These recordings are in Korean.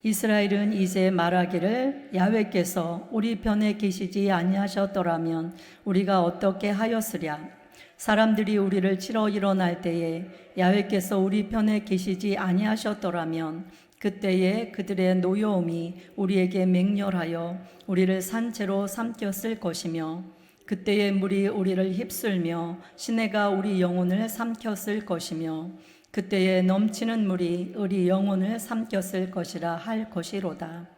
이스라엘은 이제 말하기를 야훼께서 우리 편에 계시지 아니하셨더라면 우리가 어떻게 하였으랴. 사람들이 우리를 치러 일어날 때에 야훼께서 우리 편에 계시지 아니하셨더라면 그때에 그들의 노여움이 우리에게 맹렬하여 우리를 산채로 삼켰을 것이며 그때의 물이 우리를 휩쓸며 시내가 우리 영혼을 삼켰을 것이며 그때에 넘치는 물이 우리 영혼을 삼켰을 것이라 할 것이로다.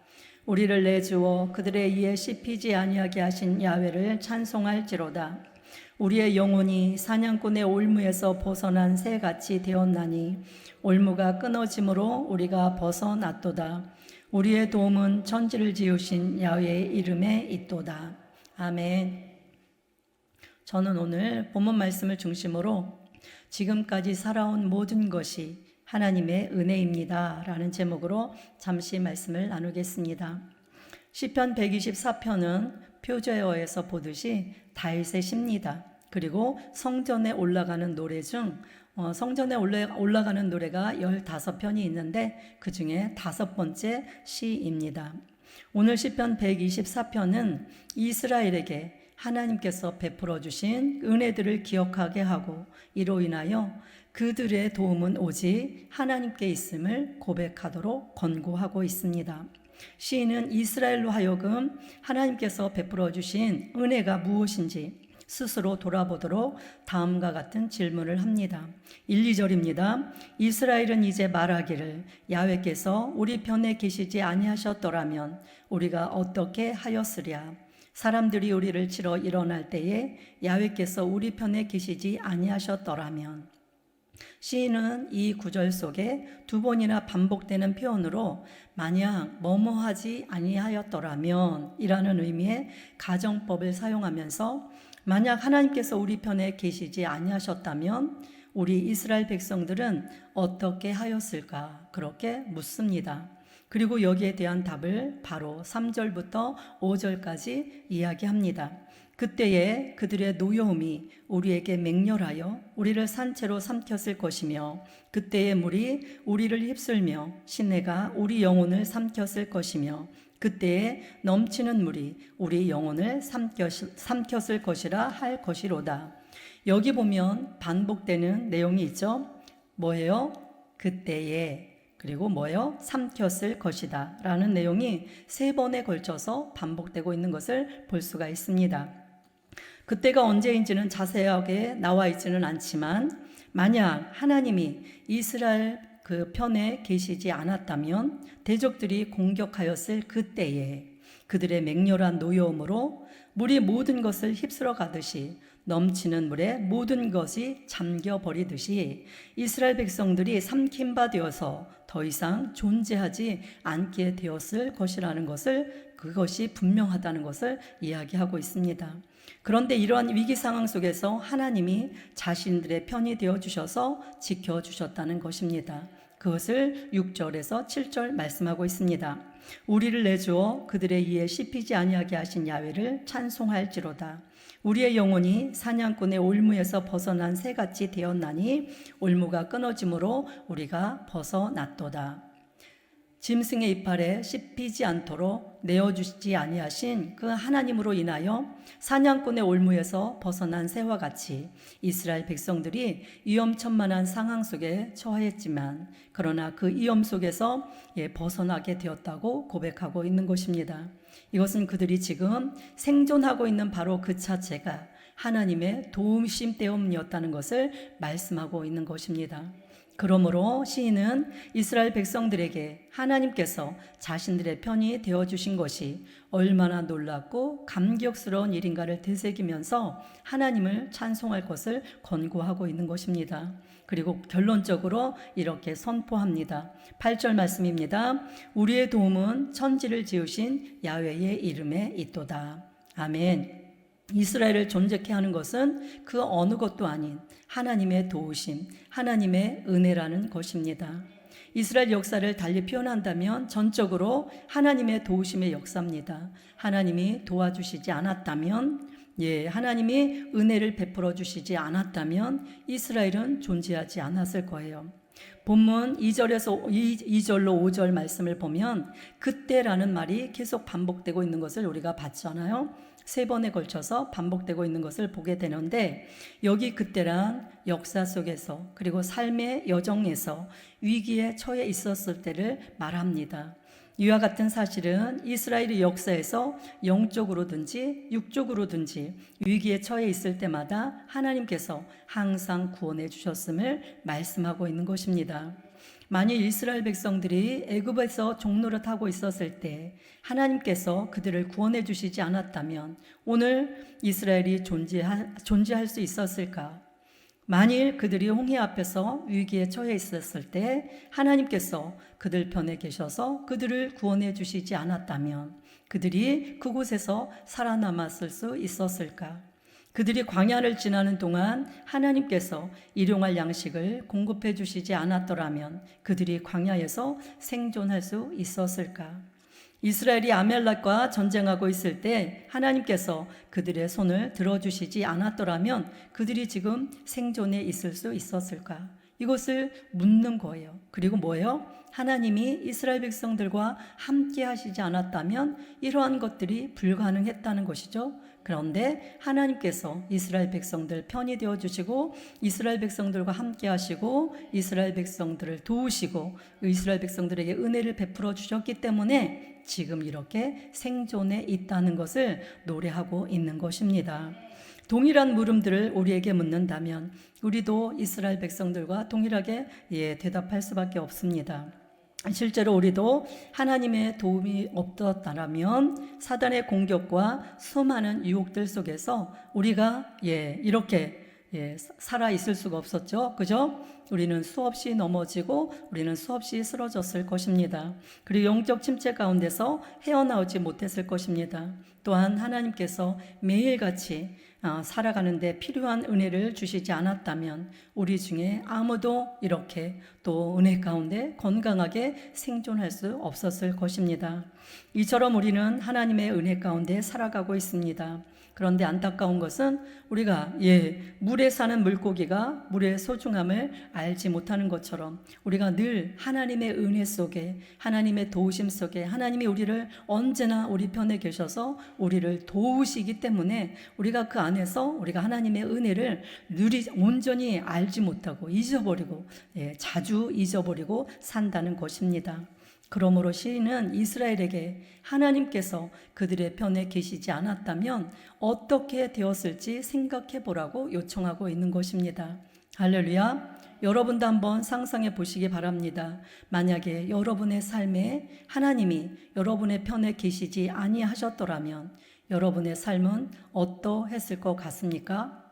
우리를 내주어 그들의 이에 씹히지 아니하게 하신 야훼를 찬송할지로다. 우리의 영혼이 사냥꾼의 올무에서 벗어난 새같이 되었나니 올무가 끊어짐으로 우리가 벗어났도다. 우리의 도움은 천지를 지으신 야훼의 이름에 있도다. 아멘. 저는 오늘 본문 말씀을 중심으로 지금까지 살아온 모든 것이 하나님의 은혜입니다 라는 제목으로 잠시 말씀을 나누겠습니다. 시편 124편은 표제어에서 보듯이 다윗의 시입니다. 그리고 성전에 올라가는 노래 중 성전에 올라가는 노래가 15편이 있는데 그 중에 5번째 시입니다. 오늘 시편 124편은 이스라엘에게 하나님께서 베풀어 주신 은혜들을 기억하게 하고 이로 인하여 그들의 도움은 오직 하나님께 있음을 고백하도록 권고하고 있습니다. 시인은 이스라엘로 하여금 하나님께서 베풀어 주신 은혜가 무엇인지 스스로 돌아보도록 다음과 같은 질문을 합니다. 1, 2절입니다. 이스라엘은 이제 말하기를 야훼께서 우리 편에 계시지 아니하셨더라면 우리가 어떻게 하였으랴. 사람들이 우리를 치러 일어날 때에 야훼께서 우리 편에 계시지 아니하셨더라면. 시인은 이 구절 속에 2번이나 반복되는 표현으로 만약 뭐뭐하지 아니하였더라면 이라는 의미의 가정법을 사용하면서 만약 하나님께서 우리 편에 계시지 아니하셨다면 우리 이스라엘 백성들은 어떻게 하였을까 그렇게 묻습니다. 그리고 여기에 대한 답을 바로 3절부터 5절까지 이야기합니다. 그때에 그들의 노여움이 우리에게 맹렬하여 우리를 산채로 삼켰을 것이며 그때의 물이 우리를 휩쓸며 시내가 우리 영혼을 삼켰을 것이며 그때에 넘치는 물이 우리 영혼을 삼켰을 것이라 할 것이로다. 여기 보면 반복되는 내용이 있죠. 뭐예요? 그때에 그리고 뭐예요? 삼켰을 것이다 라는 내용이 3번에 걸쳐서 반복되고 있는 것을 볼 수가 있습니다. 그때가 언제인지는 자세하게 나와 있지는 않지만 만약 하나님이 이스라엘 그 편에 계시지 않았다면 대적들이 공격하였을 그때에 그들의 맹렬한 노여움으로 물이 모든 것을 휩쓸어 가듯이 넘치는 물에 모든 것이 잠겨버리듯이 이스라엘 백성들이 삼킨 바 되어서 더 이상 존재하지 않게 되었을 것이라는 것을 그것이 분명하다는 것을 이야기하고 있습니다. 그런데 이러한 위기 상황 속에서 하나님이 자신들의 편이 되어주셔서 지켜주셨다는 것입니다. 그것을 6절에서 7절 말씀하고 있습니다. 우리를 내주어 그들의 이에 씹히지 아니하게 하신 야훼를 찬송할지로다. 우리의 영혼이 사냥꾼의 올무에서 벗어난 새같이 되었나니 올무가 끊어짐으로 우리가 벗어났도다. 짐승의 이빨에 씹히지 않도록 내어주시지 아니하신 그 하나님으로 인하여 사냥꾼의 올무에서 벗어난 새와 같이 이스라엘 백성들이 위험천만한 상황 속에 처했지만 그러나 그 위험 속에서 벗어나게 되었다고 고백하고 있는 것입니다. 이것은 그들이 지금 생존하고 있는 바로 그 자체가 하나님의 도우심 때문이었다는 것을 말씀하고 있는 것입니다. 그러므로 시인은 이스라엘 백성들에게 하나님께서 자신들의 편이 되어주신 것이 얼마나 놀랍고 감격스러운 일인가를 되새기면서 하나님을 찬송할 것을 권고하고 있는 것입니다. 그리고 결론적으로 이렇게 선포합니다. 8절 말씀입니다. 우리의 도움은 천지를 지으신 야훼의 이름에 있도다. 아멘. 이스라엘을 존재케 하는 것은 그 어느 것도 아닌 하나님의 도우심, 하나님의 은혜라는 것입니다. 이스라엘 역사를 달리 표현한다면 전적으로 하나님의 도우심의 역사입니다. 하나님이 도와주시지 않았다면, 하나님이 은혜를 베풀어 주시지 않았다면 이스라엘은 존재하지 않았을 거예요. 본문 2절로 5절 말씀을 보면 그때라는 말이 계속 반복되고 있는 것을 우리가 봤잖아요. 3번에 걸쳐서 반복되고 있는 것을 보게 되는데, 여기 그때란 역사 속에서 그리고 삶의 여정에서 위기에 처해 있었을 때를 말합니다. 이와 같은 사실은 이스라엘의 역사에서 영적으로든지 육적으로든지 위기에 처해 있을 때마다 하나님께서 항상 구원해 주셨음을 말씀하고 있는 것입니다. 만일 이스라엘 백성들이 애굽에서 종노릇하고 있었을 때 하나님께서 그들을 구원해 주시지 않았다면 오늘 이스라엘이 존재할 수 있었을까? 만일 그들이 홍해 앞에서 위기에 처해 있었을 때 하나님께서 그들 편에 계셔서 그들을 구원해 주시지 않았다면 그들이 그곳에서 살아남았을 수 있었을까? 그들이 광야를 지나는 동안 하나님께서 일용할 양식을 공급해 주시지 않았더라면 그들이 광야에서 생존할 수 있었을까? 이스라엘이 아멜렉과 전쟁하고 있을 때 하나님께서 그들의 손을 들어주시지 않았더라면 그들이 지금 생존해 있을 수 있었을까? 이것을 묻는 거예요. 그리고 뭐예요? 하나님이 이스라엘 백성들과 함께 하시지 않았다면 이러한 것들이 불가능했다는 것이죠. 그런데 하나님께서 이스라엘 백성들 편이 되어주시고 이스라엘 백성들과 함께 하시고 이스라엘 백성들을 도우시고 이스라엘 백성들에게 은혜를 베풀어 주셨기 때문에 지금 이렇게 생존해 있다는 것을 노래하고 있는 것입니다. 동일한 물음들을 우리에게 묻는다면 우리도 이스라엘 백성들과 동일하게 대답할 수밖에 없습니다. 실제로 우리도 하나님의 도움이 없었다면 사단의 공격과 수많은 유혹들 속에서 우리가 이렇게 살아 있을 수가 없었죠. 그죠? 우리는 수없이 넘어지고 우리는 수없이 쓰러졌을 것입니다. 그리고 영적 침체 가운데서 헤어나오지 못했을 것입니다. 또한 하나님께서 매일같이 살아가는데 필요한 은혜를 주시지 않았다면 우리 중에 아무도 이렇게 또 은혜 가운데 건강하게 생존할 수 없었을 것입니다. 이처럼 우리는 하나님의 은혜 가운데 살아가고 있습니다. 그런데 안타까운 것은 우리가 물에 사는 물고기가 물의 소중함을 알지 못하는 것처럼 우리가 늘 하나님의 은혜 속에 하나님의 도우심 속에 하나님이 우리를 언제나 우리 편에 계셔서 우리를 도우시기 때문에 우리가 그 안에서 우리가 하나님의 은혜를 온전히 알지 못하고 잊어버리고 자주 잊어버리고 산다는 것입니다. 그러므로 시인은 이스라엘에게 하나님께서 그들의 편에 계시지 않았다면 어떻게 되었을지 생각해 보라고 요청하고 있는 것입니다. 할렐루야. 여러분도 한번 상상해 보시기 바랍니다. 만약에 여러분의 삶에 하나님이 여러분의 편에 계시지 아니하셨더라면 여러분의 삶은 어떠했을 것 같습니까?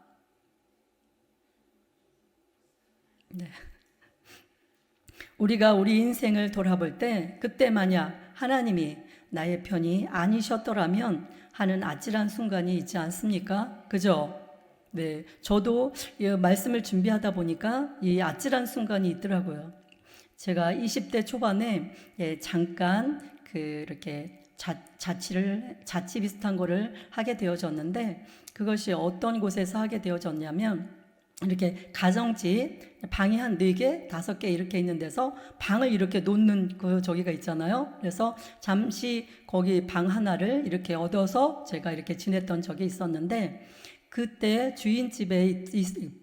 네. 우리가 우리 인생을 돌아볼 때 그때 만약 하나님이 나의 편이 아니셨더라면 하는 아찔한 순간이 있지 않습니까? 그죠? 네, 저도 이 말씀을 준비하다 보니까 이 아찔한 순간이 있더라고요. 제가 20대 초반에 잠깐 이렇게 자취 비슷한 거를 하게 되어졌는데 그것이 어떤 곳에서 하게 되어졌냐면 이렇게 가정집 방이 한 4개, 5개 이렇게 있는 데서 방을 이렇게 놓는 저기가 있잖아요. 그래서 잠시 거기 방 하나를 이렇게 얻어서 제가 이렇게 지냈던 적이 있었는데 그때 주인집에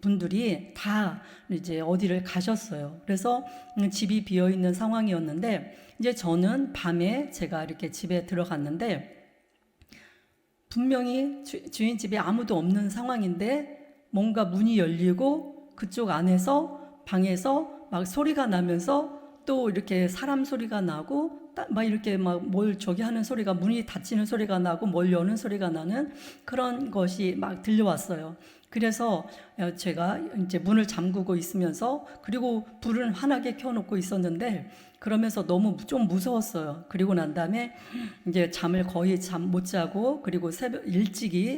분들이 다 이제 어디를 가셨어요. 그래서 집이 비어 있는 상황이었는데 이제 저는 밤에 제가 이렇게 집에 들어갔는데 분명히 주인집에 아무도 없는 상황인데 뭔가 문이 열리고 그쪽 안에서 방에서 막 소리가 나면서 또 이렇게 사람 소리가 나고 막 이렇게 막 뭘 저기 하는 소리가 문이 닫히는 소리가 나고 뭘 여는 소리가 나는 그런 것이 막 들려왔어요. 그래서 제가 이제 문을 잠그고 있으면서 그리고 불을 환하게 켜놓고 있었는데 그러면서 너무 좀 무서웠어요. 그리고 난 다음에 이제 잠을 거의 못 자고 그리고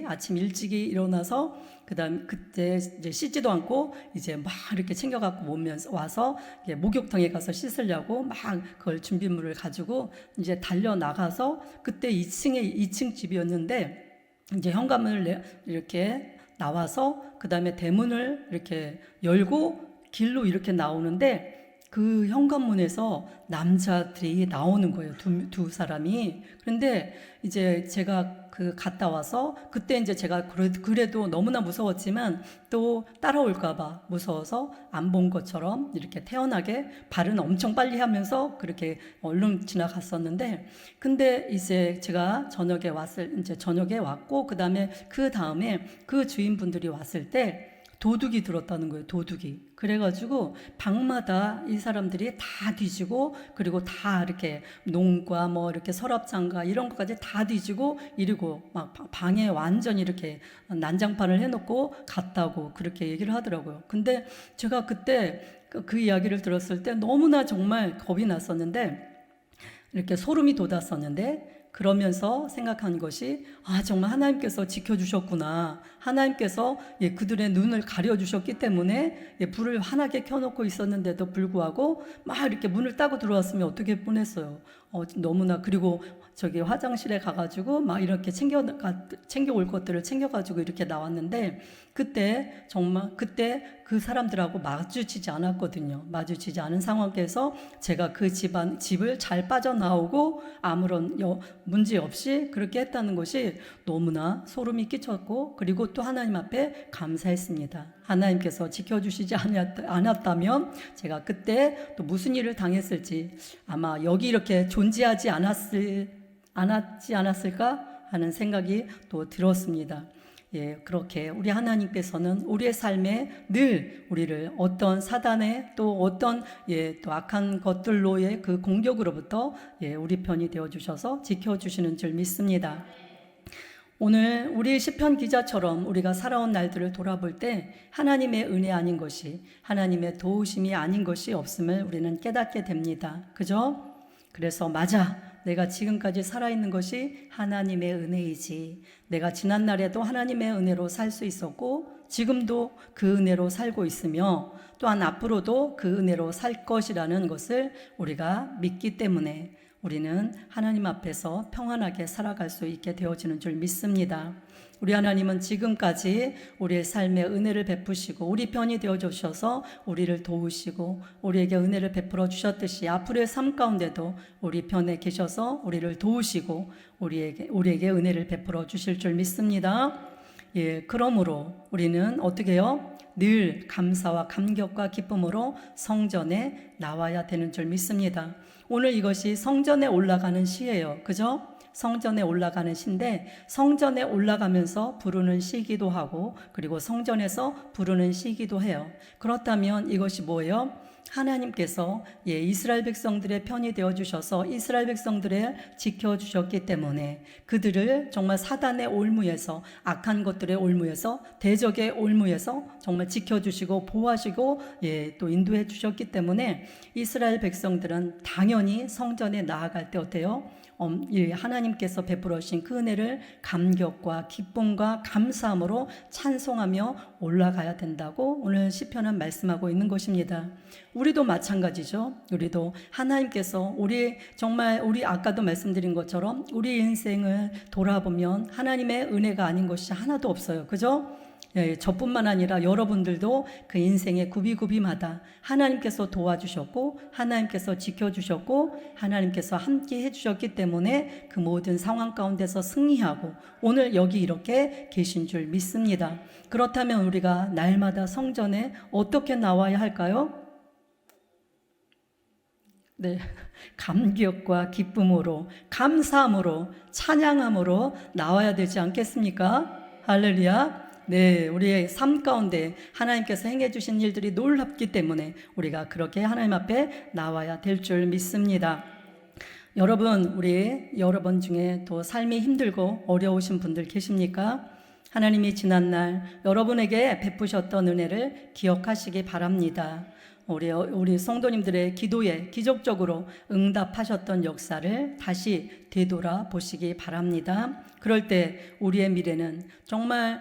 아침 일찍이 일어나서 그때 이제 씻지도 않고 이제 막 이렇게 챙겨갖고 오면서 와서 목욕탕에 가서 씻으려고 막 그걸 준비물을 가지고 이제 달려 나가서 그때 2층 집이었는데 이제 현관문을 이렇게 나와서 그 다음에 대문을 이렇게 열고 길로 이렇게 나오는데 그 현관문에서 남자들이 나오는 거예요. 두 사람이. 그런데 이제 제가 그 갔다 와서 그때 이제 제가 그래도 너무나 무서웠지만 또 따라올까봐 무서워서 안 본 것처럼 이렇게 태연하게 발은 엄청 빨리 하면서 그렇게 얼른 지나갔었는데, 근데 이제 제가 저녁에 왔고 그 다음에 그 주인분들이 왔을 때 도둑이 들었다는 거예요. 도둑이. 그래가지고 방마다 이 사람들이 다 뒤지고, 그리고 다 이렇게 농과 뭐 이렇게 서랍장가 이런 것까지 다 뒤지고 이러고 막 방에 완전히 이렇게 난장판을 해놓고 갔다고 그렇게 얘기를 하더라고요. 근데 제가 그때 그 이야기를 들었을 때 너무나 정말 겁이 났었는데, 이렇게 소름이 돋았었는데, 그러면서 생각한 것이, 정말 하나님께서 지켜주셨구나. 하나님께서 그들의 눈을 가려주셨기 때문에 불을 환하게 켜놓고 있었는데도 불구하고 막 이렇게 문을 따고 들어왔으면 어떻게 뻔했어요. 너무나. 그리고 저기 화장실에 가가지고 막 이렇게 챙겨올 것들을 챙겨가지고 이렇게 나왔는데, 그때 그 사람들하고 마주치지 않았거든요. 마주치지 않은 상황에서 제가 그 집을 잘 빠져나오고 아무런 문제 없이 그렇게 했다는 것이 너무나 소름이 끼쳤고, 그리고 또 하나님 앞에 감사했습니다. 하나님께서 지켜주시지 않았다면 제가 그때 또 무슨 일을 당했을지, 아마 여기 이렇게 존재하지 않았을까 하는 생각이 또 들었습니다. 그렇게 우리 하나님께서는 우리의 삶에 늘 우리를 어떤 사단의 또 어떤 또 악한 것들로의 그 공격으로부터 우리 편이 되어 주셔서 지켜 주시는 줄 믿습니다. 오늘 우리 시편 기자처럼 우리가 살아온 날들을 돌아볼 때 하나님의 은혜 아닌 것이, 하나님의 도우심이 아닌 것이 없음을 우리는 깨닫게 됩니다. 그죠? 그래서 맞아, 내가 지금까지 살아있는 것이 하나님의 은혜이지. 내가 지난날에도 하나님의 은혜로 살 수 있었고 지금도 그 은혜로 살고 있으며 또한 앞으로도 그 은혜로 살 것이라는 것을 우리가 믿기 때문에 우리는 하나님 앞에서 평안하게 살아갈 수 있게 되어지는 줄 믿습니다. 우리 하나님은 지금까지 우리의 삶에 은혜를 베푸시고 우리 편이 되어주셔서 우리를 도우시고 우리에게 은혜를 베풀어 주셨듯이 앞으로의 삶 가운데도 우리 편에 계셔서 우리를 도우시고 우리에게 은혜를 베풀어 주실 줄 믿습니다. 그러므로 우리는 어떻게 해요? 늘 감사와 감격과 기쁨으로 성전에 나와야 되는 줄 믿습니다. 오늘 이것이 성전에 올라가는 시예요. 그죠? 성전에 올라가는 시인데, 성전에 올라가면서 부르는 시기도 하고 그리고 성전에서 부르는 시기도 해요. 그렇다면 이것이 뭐예요? 하나님께서 이스라엘 백성들의 편이 되어주셔서 이스라엘 백성들을 지켜주셨기 때문에 그들을 정말 사단의 올무에서, 악한 것들의 올무에서, 대적의 올무에서 정말 지켜주시고 보호하시고 또 인도해 주셨기 때문에 이스라엘 백성들은 당연히 성전에 나아갈 때 어때요? 하나님께서 베풀어 주신 그 은혜를 감격과 기쁨과 감사함으로 찬송하며 올라가야 된다고 오늘 시편은 말씀하고 있는 것입니다. 우리도 마찬가지죠. 우리도 하나님께서 우리 아까도 말씀드린 것처럼 우리 인생을 돌아보면 하나님의 은혜가 아닌 것이 하나도 없어요. 그죠? 저뿐만 아니라 여러분들도 그 인생의 구비구비마다 하나님께서 도와주셨고 하나님께서 지켜주셨고 하나님께서 함께 해주셨기 때문에 그 모든 상황 가운데서 승리하고 오늘 여기 이렇게 계신 줄 믿습니다. 그렇다면 우리가 날마다 성전에 어떻게 나와야 할까요? 감격과 기쁨으로, 감사함으로, 찬양함으로 나와야 되지 않겠습니까? 할렐루야. 우리의 삶 가운데 하나님께서 행해 주신 일들이 놀랍기 때문에 우리가 그렇게 하나님 앞에 나와야 될 줄 믿습니다. 여러분 중에 또 삶이 힘들고 어려우신 분들 계십니까? 하나님이 지난날 여러분에게 베푸셨던 은혜를 기억하시기 바랍니다. 우리 성도님들의 기도에 기적적으로 응답하셨던 역사를 다시 되돌아보시기 바랍니다. 그럴 때 우리의 미래는 정말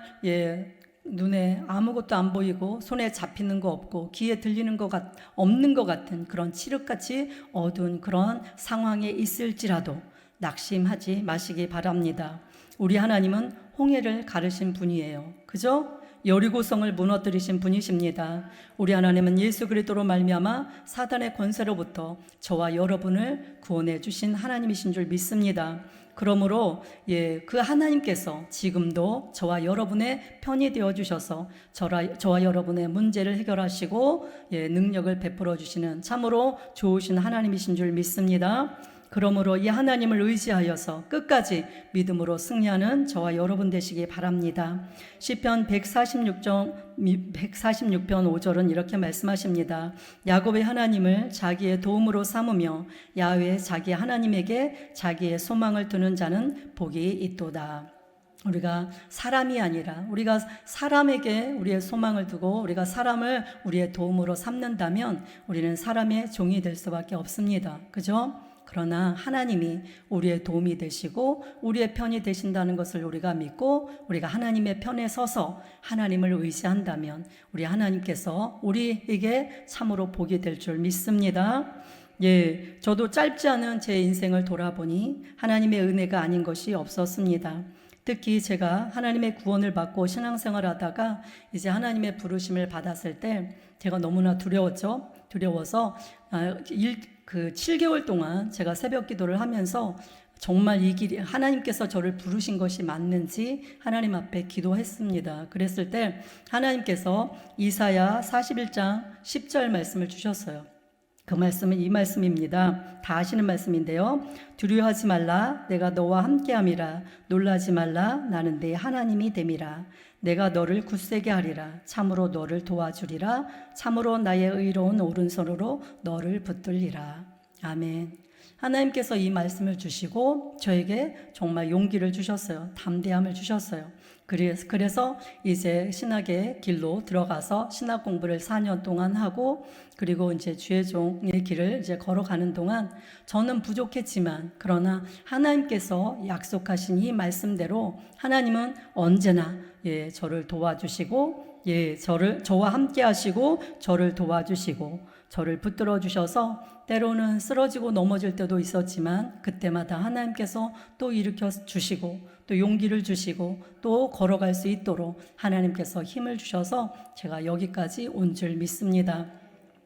눈에 아무것도 안 보이고 손에 잡히는 거 없고 귀에 들리는 거 없는 것 같은 그런 칠흑같이 어두운 그런 상황에 있을지라도 낙심하지 마시기 바랍니다. 우리 하나님은 홍해를 가르신 분이에요. 그죠? 여리고성을 무너뜨리신 분이십니다. 우리 하나님은 예수 그리스도로 말미암아 사단의 권세로부터 저와 여러분을 구원해 주신 하나님이신 줄 믿습니다. 그러므로 그 하나님께서 지금도 저와 여러분의 편이 되어 주셔서 저와 여러분의 문제를 해결하시고 능력을 베풀어 주시는 참으로 좋으신 하나님이신 줄 믿습니다. 그러므로 이 하나님을 의지하여서 끝까지 믿음으로 승리하는 저와 여러분 되시기 바랍니다. 시편 146편 5절은 이렇게 말씀하십니다. 야곱의 하나님을 자기의 도움으로 삼으며 야훼 자기 하나님에게 자기의 소망을 두는 자는 복이 있도다. 우리가 사람이 아니라 우리가 사람에게 우리의 소망을 두고 우리가 사람을 우리의 도움으로 삼는다면 우리는 사람의 종이 될 수밖에 없습니다. 그죠? 그러나 하나님이 우리의 도움이 되시고 우리의 편이 되신다는 것을 우리가 믿고 우리가 하나님의 편에 서서 하나님을 의지한다면 우리 하나님께서 우리에게 참으로 복이 될 줄 믿습니다. 저도 짧지 않은 제 인생을 돌아보니 하나님의 은혜가 아닌 것이 없었습니다. 특히 제가 하나님의 구원을 받고 신앙생활을 하다가 이제 하나님의 부르심을 받았을 때 제가 너무나 두려웠죠. 두려워서 7개월 동안 제가 새벽 기도를 하면서 정말 이 길이 하나님께서 저를 부르신 것이 맞는지 하나님 앞에 기도했습니다. 그랬을 때 하나님께서 이사야 41장 10절 말씀을 주셨어요. 그 말씀은 이 말씀입니다. 다 아시는 말씀인데요. 두려워하지 말라. 내가 너와 함께함이라. 놀라지 말라. 나는 네 하나님이 됨이라. 내가 너를 굳세게 하리라. 참으로 너를 도와주리라. 참으로 나의 의로운 오른손으로 너를 붙들리라. 아멘. 하나님께서 이 말씀을 주시고 저에게 정말 용기를 주셨어요. 담대함을 주셨어요. 그래서 이제 신학의 길로 들어가서 신학 공부를 4년 동안 하고 그리고 이제 주의 종의 길을 이제 걸어가는 동안 저는 부족했지만 그러나 하나님께서 약속하신 이 말씀대로 하나님은 언제나 저를 도와주시고 저와 함께 하시고 저를 도와주시고 저를 붙들어 주셔서 때로는 쓰러지고 넘어질 때도 있었지만 그때마다 하나님께서 또 일으켜 주시고 또 용기를 주시고 또 걸어갈 수 있도록 하나님께서 힘을 주셔서 제가 여기까지 온 줄 믿습니다.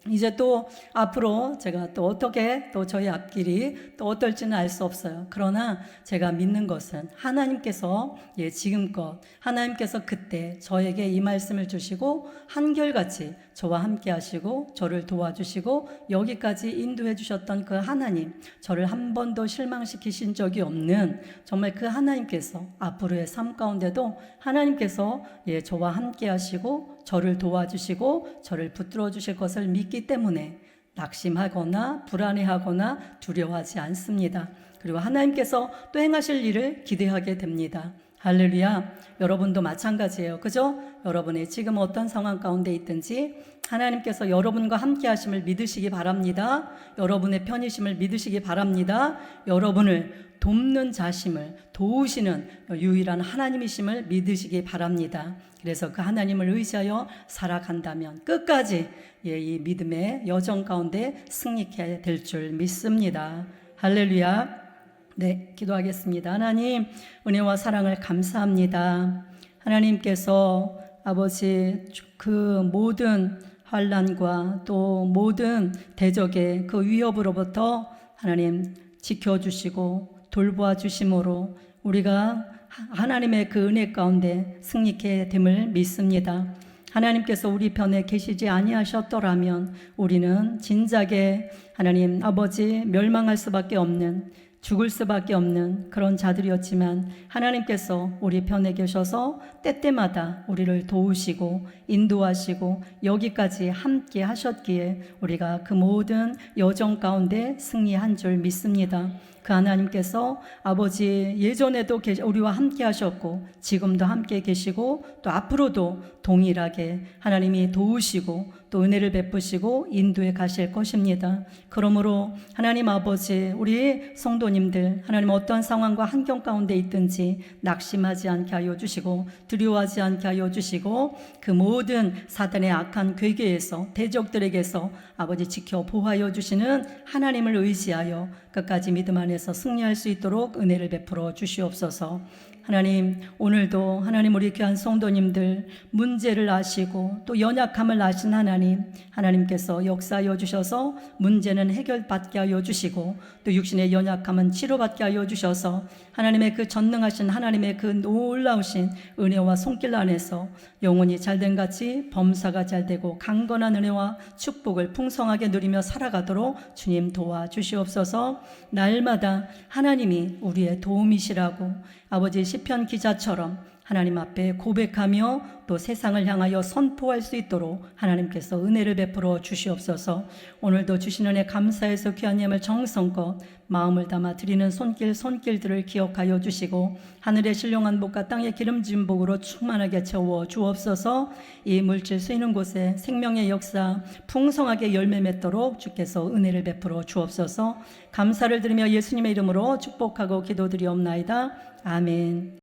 이제 또 앞으로 제가 또 어떻게 또 저희 앞길이 또 어떨지는 알 수 없어요. 그러나 제가 믿는 것은 하나님께서 지금껏 하나님께서 그때 저에게 이 말씀을 주시고 한결같이 저와 함께 하시고 저를 도와주시고 여기까지 인도해 주셨던 그 하나님, 저를 한 번도 실망시키신 적이 없는 정말 그 하나님께서 앞으로의 삶 가운데도 하나님께서 저와 함께 하시고 저를 도와주시고 저를 붙들어 주실 것을 믿기 때문에 낙심하거나 불안해하거나 두려워하지 않습니다. 그리고 하나님께서 또 행하실 일을 기대하게 됩니다. 할렐루야. 여러분도 마찬가지예요. 그죠? 여러분이 지금 어떤 상황 가운데 있든지 하나님께서 여러분과 함께 하심을 믿으시기 바랍니다. 여러분의 편이심을 믿으시기 바랍니다. 여러분을 돕는 자심을 도우시는 유일한 하나님이심을 믿으시기 바랍니다. 그래서 그 하나님을 의지하여 살아간다면 끝까지 이 믿음의 여정 가운데 승리케 될 줄 믿습니다. 할렐루야. 네, 기도하겠습니다. 하나님, 은혜와 사랑을 감사합니다. 하나님께서 아버지 그 모든 환난과 또 모든 대적의 그 위협으로부터 하나님 지켜주시고 돌보아 주심으로 우리가 하나님의 그 은혜 가운데 승리케 됨을 믿습니다. 하나님께서 우리 편에 계시지 아니하셨더라면 우리는 진작에 하나님 아버지 멸망할 수밖에 없는 죽을 수밖에 없는 그런 자들이었지만 하나님께서 우리 편에 계셔서 때때마다 우리를 도우시고 인도하시고 여기까지 함께 하셨기에 우리가 그 모든 여정 가운데 승리한 줄 믿습니다. 그 하나님께서 아버지 예전에도 우리와 함께 하셨고 지금도 함께 계시고 또 앞으로도 동일하게 하나님이 도우시고 또 은혜를 베푸시고 인도해 가실 것입니다. 그러므로 하나님 아버지, 우리 성도님들 하나님 어떤 상황과 환경 가운데 있든지 낙심하지 않게 하여 주시고 두려워하지 않게 하여 주시고 그 모든 사단의 악한 괴계에서 대적들에게서 아버지 지켜 보호하여 주시는 하나님을 의지하여 끝까지 믿음 안에서 승리할 수 있도록 은혜를 베풀어 주시옵소서. 하나님, 오늘도 하나님 우리 귀한 성도님들 문제를 아시고 또 연약함을 아신 하나님께서 역사하여 주셔서 문제는 해결받게 하여 주시고 또 육신의 연약함은 치료받게 하여 주셔서 하나님의 그 전능하신 하나님의 그 놀라우신 은혜와 손길 안에서 영혼이 잘된 같이 범사가 잘되고 강건한 은혜와 축복을 풍성하게 누리며 살아가도록 주님 도와주시옵소서. 날마다 하나님이 우리의 도움이시라고 아버지 시편 기자처럼 하나님 앞에 고백하며 또 세상을 향하여 선포할 수 있도록 하나님께서 은혜를 베풀어 주시옵소서. 오늘도 주신 은혜 감사해서 귀한 예물 정성껏 마음을 담아 드리는 손길들을 기억하여 주시고 하늘의 신령한 복과 땅의 기름진 복으로 충만하게 채워 주옵소서. 이 물질 쓰이는 곳에 생명의 역사 풍성하게 열매 맺도록 주께서 은혜를 베풀어 주옵소서. 감사를 드리며 예수님의 이름으로 축복하고 기도드리옵나이다. 아멘.